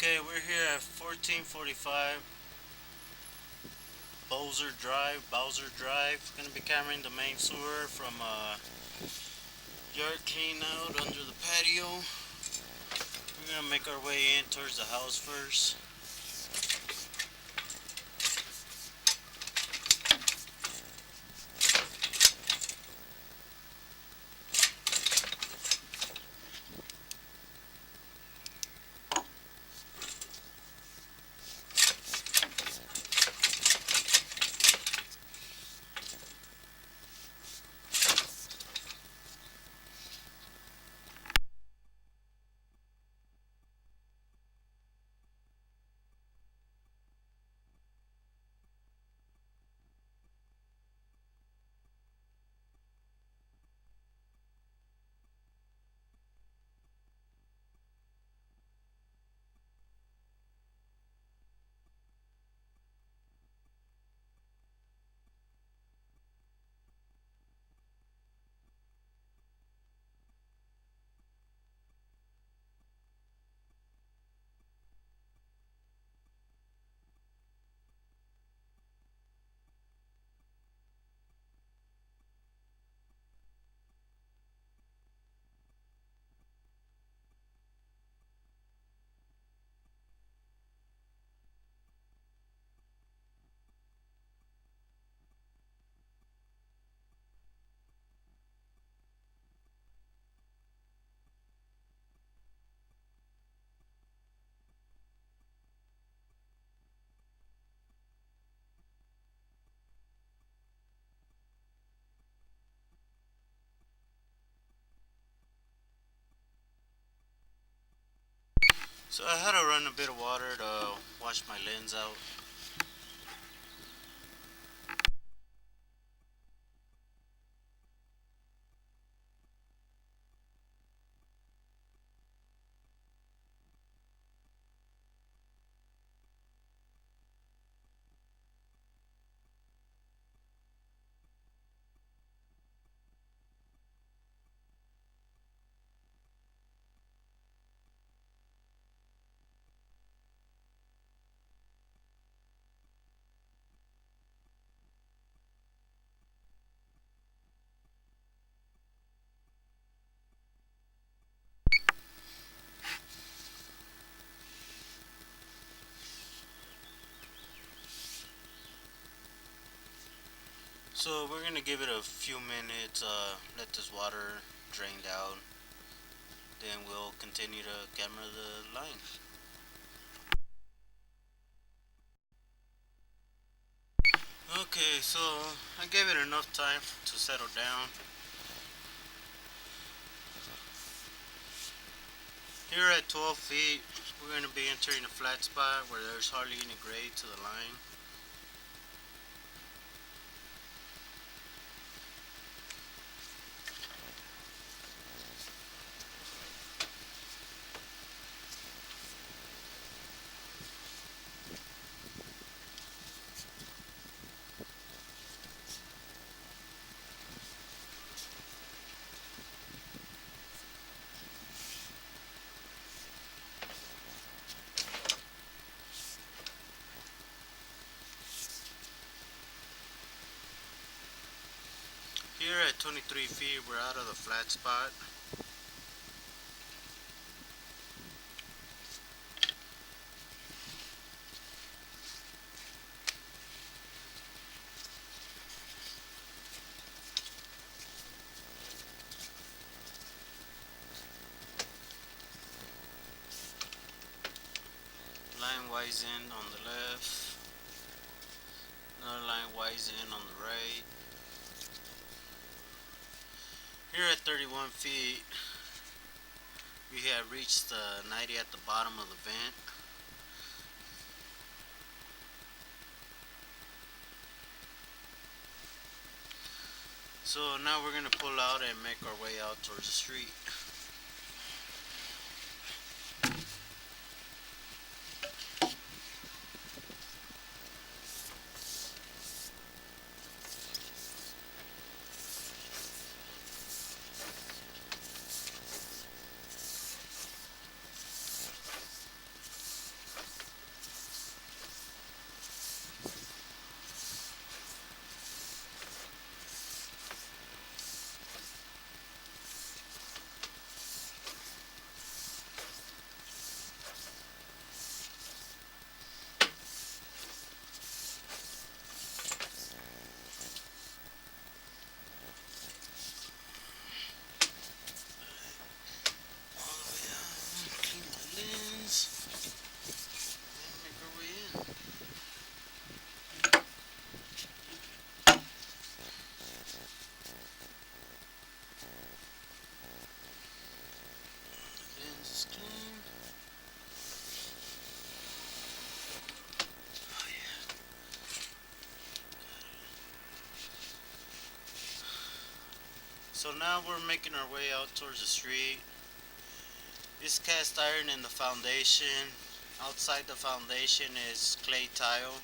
Okay, we're here at 1445 Bowser Drive. Gonna be cameraing the main sewer from yard clean out under the patio. We're gonna make our way in towards the house first. So I had to run a bit of water to wash my lens out. So we're gonna give it a few minutes, let this water drain down. Then we'll continue to camera the line. Okay, so I gave it enough time to settle down. Here at 12 feet, we're going to be entering a flat spot where there's hardly any grade to the line. Here at 23 feet, we're out of the flat spot. Line wise in on the left. Another line wise in on the right. Here at 31 feet, we have reached the 90 at the bottom of the vent. So now we're going to pull out and make our way out towards the street. So now we're making our way out towards the street. It's cast iron in the foundation. Outside the foundation is clay tile.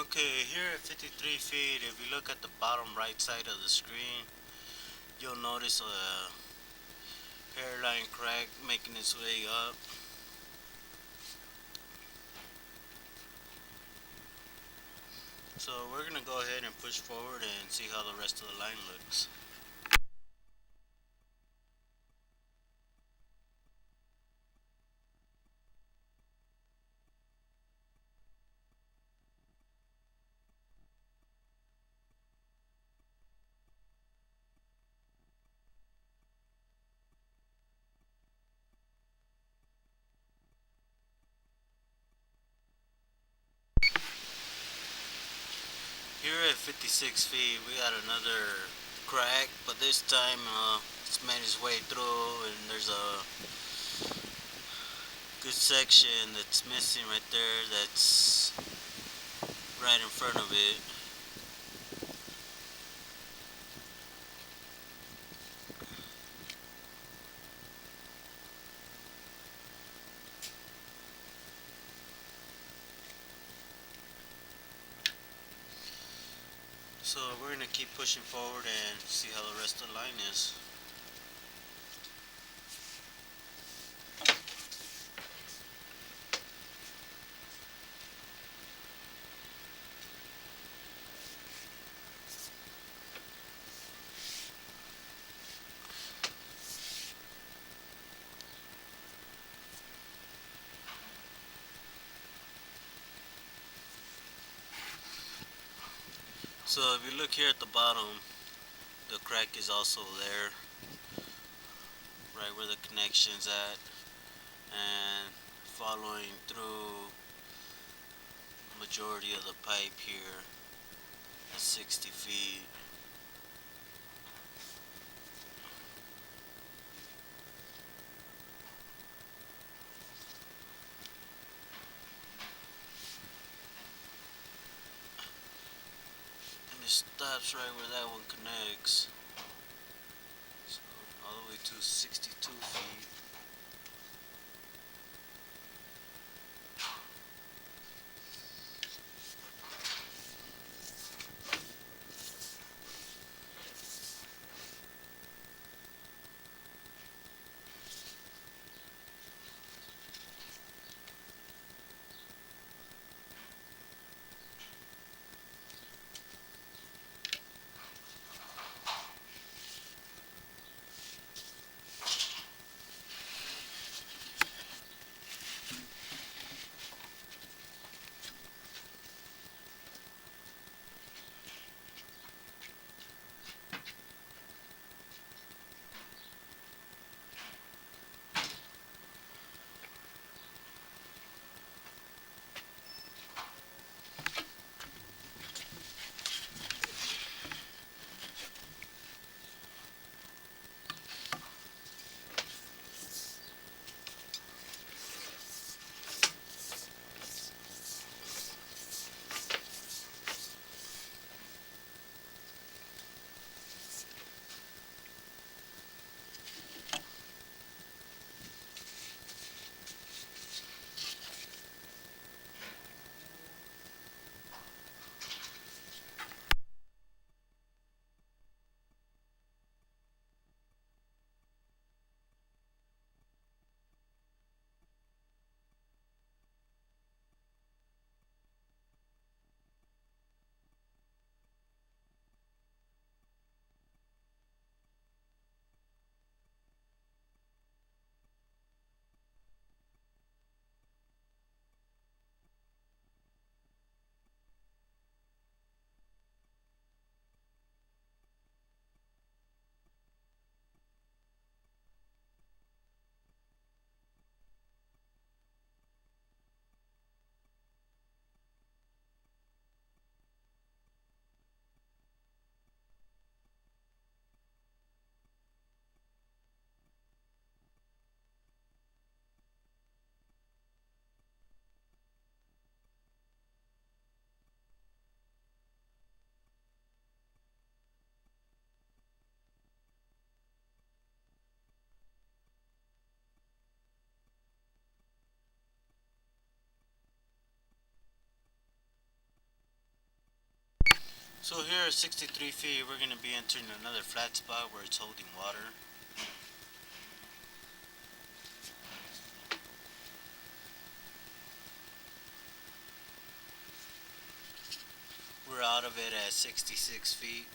Okay, here at 53 feet, if you look at the bottom right side of the screen, you'll notice a hairline crack making its way up. So we're gonna go ahead and push forward and see how the rest of the line looks. Here at 56 feet, we got another crack, but this time it's made its way through, and there's a good section that's missing right there that's right in front of it. So we're gonna keep pushing forward and see how the rest of the line is. So if you look here at the bottom, the crack is also there, right where the connection's at, and following through majority of the pipe here at 60 feet. stops right where that one connects. So all the way to 62 feet. So here at 63 feet, we're going to be entering another flat spot where it's holding water. We're out of it at 66 feet.